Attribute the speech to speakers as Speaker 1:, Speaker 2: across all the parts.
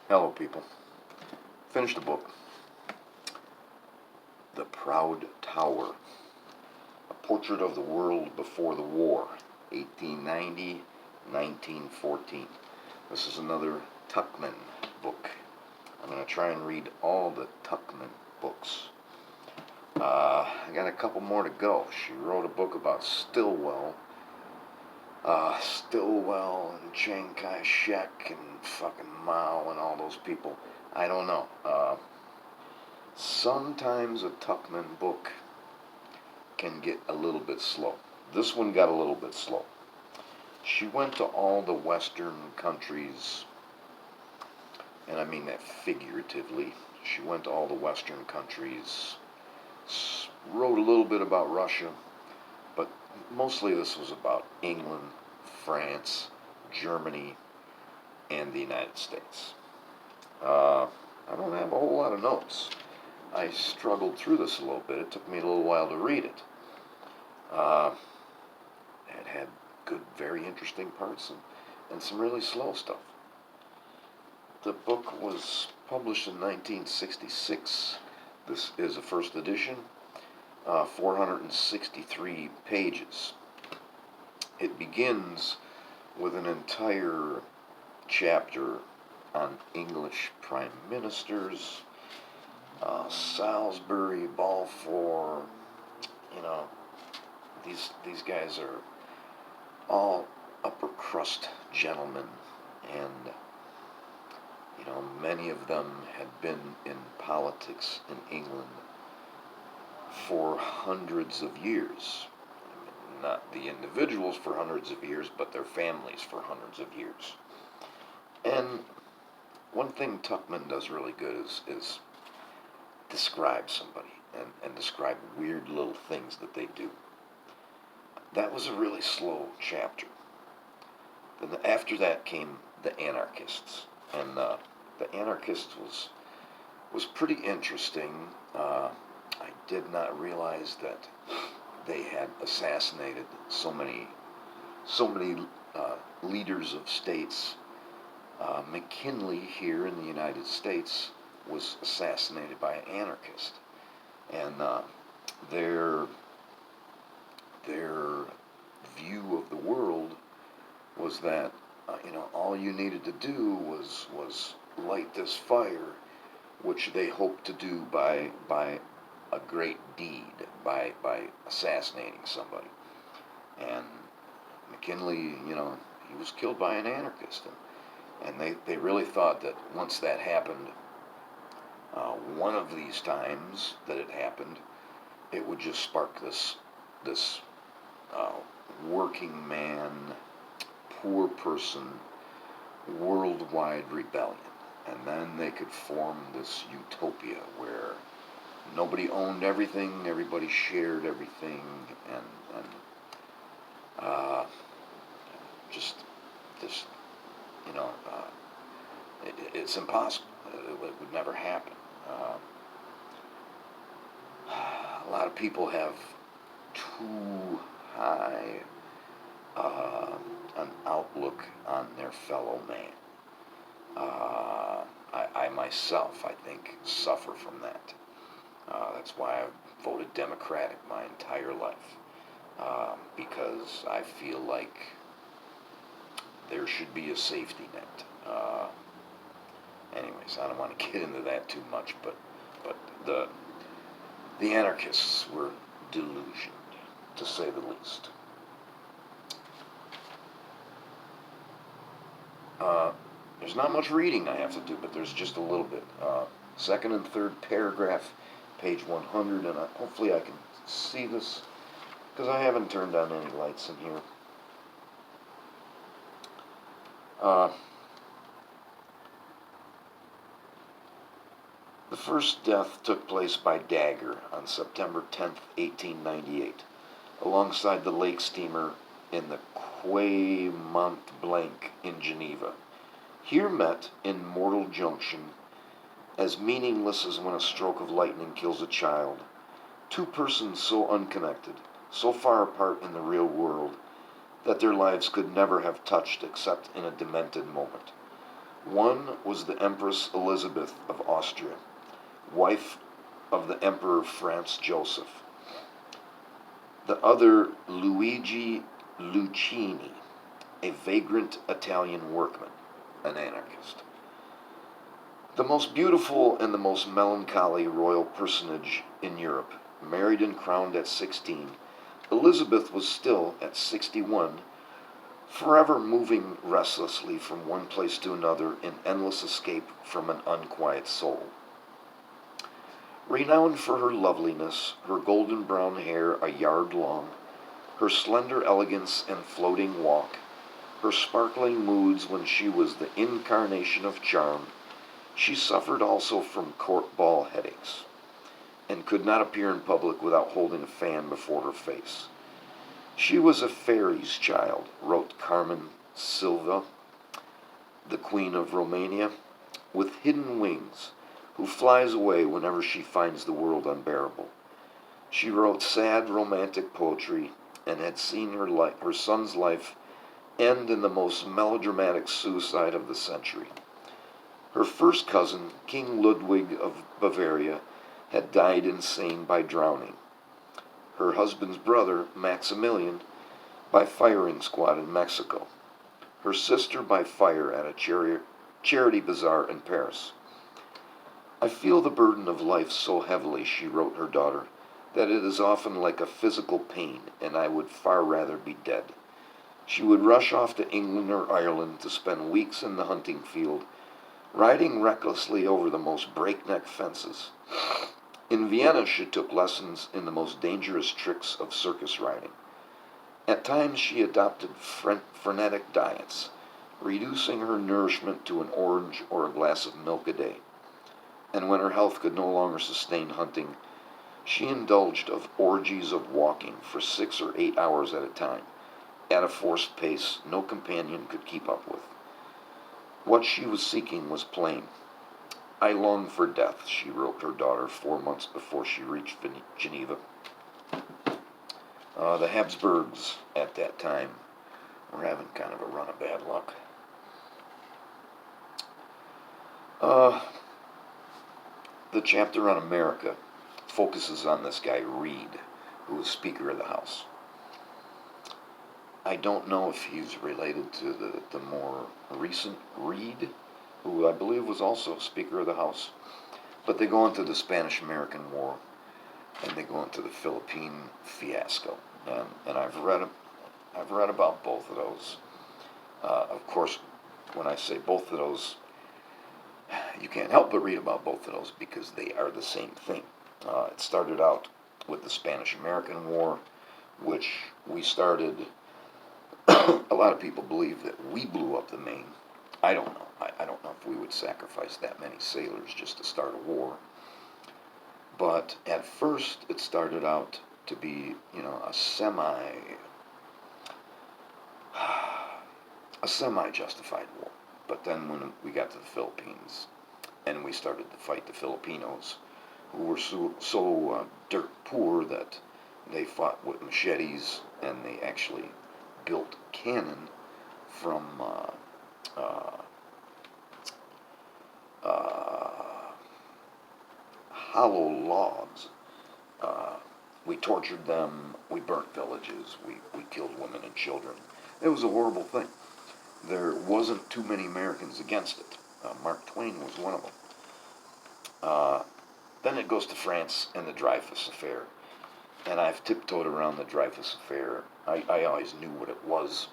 Speaker 1: Hello, people. Finished the book. The Proud Tower. A Portrait of the World Before the War, 1890-1914. This is another Tuckman book. I'm going to try and read all the Tuckman books. I got a couple more to go. She wrote a book about Stilwell and Chiang Kai-shek and fucking Mao and all those people. I don't know. Sometimes a Tuckman book can get a little bit slow. This one got a little bit slow. She went to all the Western countries, and I mean that figuratively. She went to all the Western countries, wrote a little bit about Russia, but mostly this was about England, France, Germany, and the United States. I don't have a whole lot of notes. I struggled through this a little bit. It took me a little while to read it. It had good, very interesting parts and some really slow stuff. The book was published in 1966. This is a first edition, 463 pages. It begins with an entire chapter on English prime ministers, Salisbury, Balfour. These guys are all upper crust gentlemen, and many of them had been in politics in England for hundreds of years. Not the individuals for hundreds of years, but their families for hundreds of years. And one thing Tuckman does really good is describe somebody and describe weird little things that they do. That was a really slow chapter. Then after that came the Anarchists, and the Anarchists was pretty interesting. I did not realize that they had assassinated so many leaders of states. McKinley here in the United States was assassinated by an anarchist, and their view of the world was that all you needed to do was light this fire, which they hoped to do by a great deed, by assassinating somebody. And McKinley, he was killed by an anarchist, and they really thought that once that happened, one of these times that it happened, it would just spark this working man, poor person, worldwide rebellion. And then they could form this utopia where nobody owned everything, everybody shared everything, and just this, it's impossible. It would never happen. A lot of people have too high an outlook on their fellow man. I myself, I think, suffer from that. That's why I've voted Democratic my entire life, because I feel like there should be a safety net. Anyways, I don't want to get into that too much, but the anarchists were delusioned, to say the least. There's not much reading I have to do, but there's just a little bit. Second and third paragraph, page 100, and hopefully I can see this, because I haven't turned on any lights in here. The first death took place by dagger on September 10th, 1898, alongside the lake steamer in the Quai Mont Blanc in Geneva. Here met in mortal junction, as meaningless as when a stroke of lightning kills a child, two persons so unconnected, so far apart in the real world, that their lives could never have touched except in a demented moment. One was the Empress Elizabeth of Austria, wife of the Emperor Franz Joseph. The other, Luigi Lucchini, a vagrant Italian workman, an anarchist. The most beautiful and the most melancholy royal personage in Europe, married and crowned at 16, Elizabeth was still, at 61, forever moving restlessly from one place to another in endless escape from an unquiet soul. Renowned for her loveliness, her golden brown hair a yard long, her slender elegance and floating walk, her sparkling moods when she was the incarnation of charm, she suffered also from court ball headaches, and could not appear in public without holding a fan before her face. She was a fairy's child, wrote Carmen Silva, the Queen of Romania, with hidden wings, who flies away whenever she finds the world unbearable. She wrote sad, romantic poetry, and had seen her son's life end in the most melodramatic suicide of the century. Her first cousin, King Ludwig of Bavaria, had died insane by drowning. Her husband's brother, Maximilian, by firing squad in Mexico. Her sister by fire at a charity bazaar in Paris. I feel the burden of life so heavily, she wrote her daughter, that it is often like a physical pain, and I would far rather be dead. She would rush off to England or Ireland to spend weeks in the hunting field, riding recklessly over the most breakneck fences. In Vienna she took lessons in the most dangerous tricks of circus riding. At times she adopted frenetic diets, reducing her nourishment to an orange or a glass of milk a day. And when her health could no longer sustain hunting, she indulged of orgies of walking for 6 or 8 hours at a time, at a forced pace no companion could keep up with. What she was seeking was plain. I long for death, she wrote her daughter 4 months before she reached Geneva. The Habsburgs at that time were having kind of a run of bad luck. The chapter on America focuses on this guy Reed, who was Speaker of the House. I don't know if he's related to the more recent Reed, who I believe was also Speaker of the House. But they go into the Spanish-American War, and they go into the Philippine fiasco. And I've read about both of those. Of course, when I say both of those, you can't help but read about both of those because they are the same thing. It started out with the Spanish-American War, which we started. A lot of people believe that we blew up the Maine. I don't know. I don't know if we would sacrifice that many sailors just to start a war. But at first, it started out to be, a semi-justified war. But then when we got to the Philippines, and we started to fight the Filipinos, who were so dirt poor that they fought with machetes, and they actually built cannon from hollow logs. We tortured them, we burnt villages, we killed women and children. It was a horrible thing. There wasn't too many Americans against it. Mark Twain was one of them. Then it goes to France and the Dreyfus affair. And I've tiptoed around the Dreyfus affair. I always knew what it was,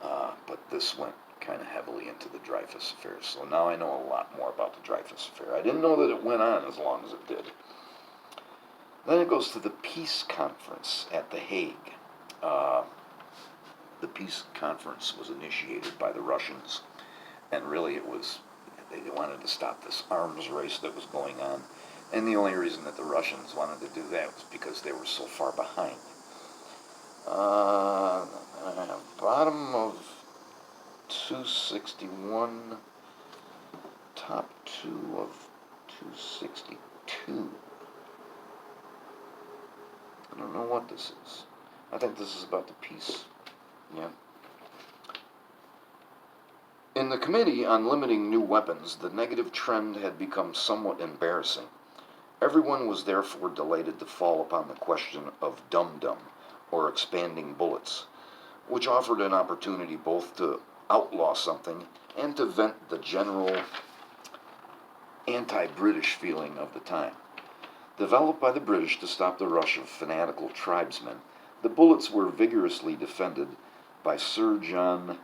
Speaker 1: but this went kind of heavily into the Dreyfus affair. So now I know a lot more about the Dreyfus affair. I didn't know that it went on as long as it did. Then it goes to the peace conference at The Hague. The peace conference was initiated by the Russians, and really they wanted to stop this arms race that was going on. And the only reason that the Russians wanted to do that was because they were so far behind. Bottom of 261, top 2 of 262. I don't know what this is. I think this is about the peace. Yeah. In the Committee on Limiting New Weapons, the negative trend had become somewhat embarrassing. Everyone was therefore delighted to fall upon the question of dum-dum, or expanding bullets, which offered an opportunity both to outlaw something and to vent the general anti-British feeling of the time. Developed by the British to stop the rush of fanatical tribesmen, the bullets were vigorously defended by Sir John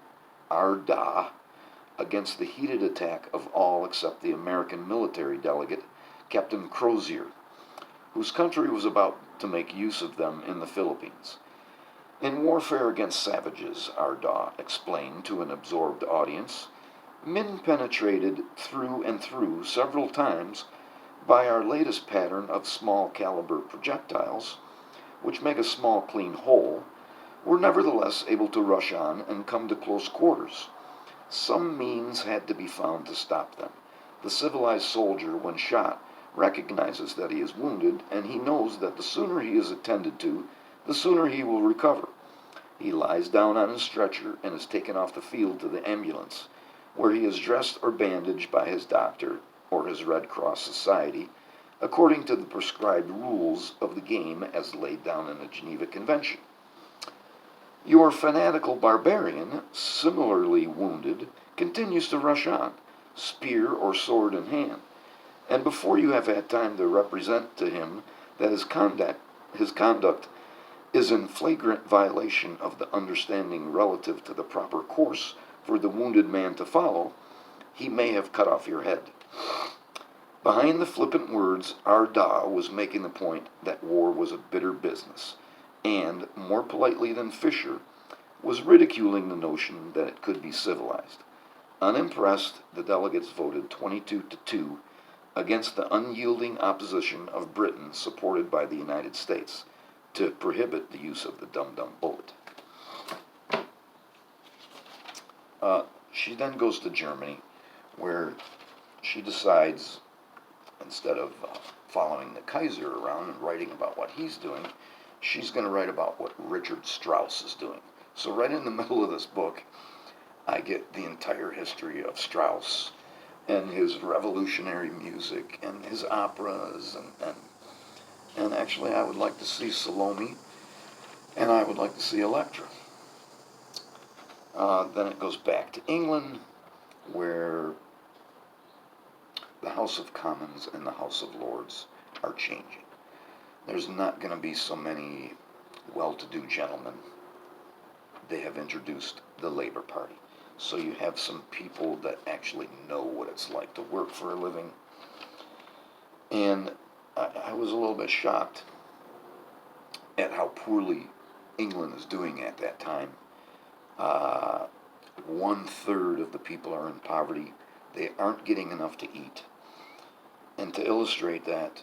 Speaker 1: Ardagh against the heated attack of all except the American military delegate, Captain Crozier, whose country was about to make use of them in the Philippines. In warfare against savages, Ardagh explained to an absorbed audience, men penetrated through and through several times by our latest pattern of small caliber projectiles, which make a small clean hole, were nevertheless able to rush on and come to close quarters. Some means had to be found to stop them. The civilized soldier, when shot, recognizes that he is wounded, and he knows that the sooner he is attended to, the sooner he will recover. He lies down on his stretcher and is taken off the field to the ambulance, where he is dressed or bandaged by his doctor or his Red Cross Society, according to the prescribed rules of the game as laid down in the Geneva Convention. Your fanatical barbarian, similarly wounded, continues to rush on, spear or sword in hand, and before you have had time to represent to him that his conduct is in flagrant violation of the understanding relative to the proper course for the wounded man to follow, he may have cut off your head. Behind the flippant words, Ardagh was making the point that war was a bitter business, and, more politely than Fisher, was ridiculing the notion that it could be civilized. Unimpressed, the delegates voted 22-2 against the unyielding opposition of Britain, supported by the United States, to prohibit the use of the dum-dum bullet. She then goes to Germany, where she decides, instead of following the Kaiser around and writing about what he's doing, she's going to write about what Richard Strauss is doing. So right in the middle of this book, I get the entire history of Strauss and his revolutionary music and his operas, and actually I would like to see Salome, and I would like to see Electra. Then it goes back to England, where the House of Commons and the House of Lords are changing. There's not going to be so many well-to-do gentlemen. They have introduced the Labour Party. So you have some people that actually know what it's like to work for a living. And I was a little bit shocked at how poorly England is doing at that time. 1/3 of the people are in poverty. They aren't getting enough to eat. And to illustrate that,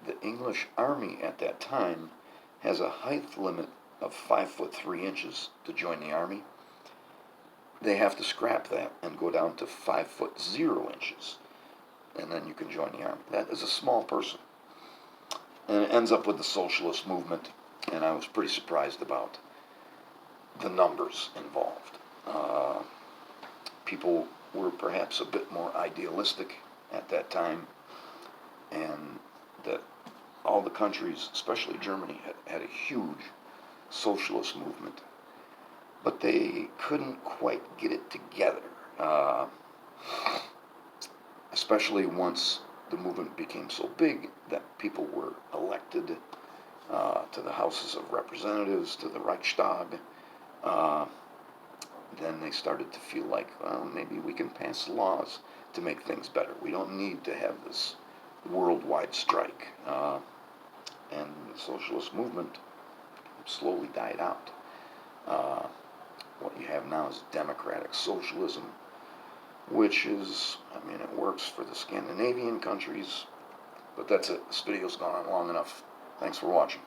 Speaker 1: the English army at that time has a height limit of 5'3" to join the army. They have to scrap that and go down to 5'0", and then you can join the army. That is a small person. And it ends up with the socialist movement, and I was pretty surprised about the numbers involved. People were perhaps a bit more idealistic at that time, and that all the countries, especially Germany, had a huge socialist movement, but they couldn't quite get it together, especially once the movement became so big that people were elected to the Houses of Representatives, to the Reichstag. Then they started to feel like, well, maybe we can pass laws to make things better. We don't need to have this worldwide strike. And the socialist movement slowly died out. What you have now is democratic socialism, which is, it works for the Scandinavian countries, but that's it. This video's gone on long enough. Thanks for watching.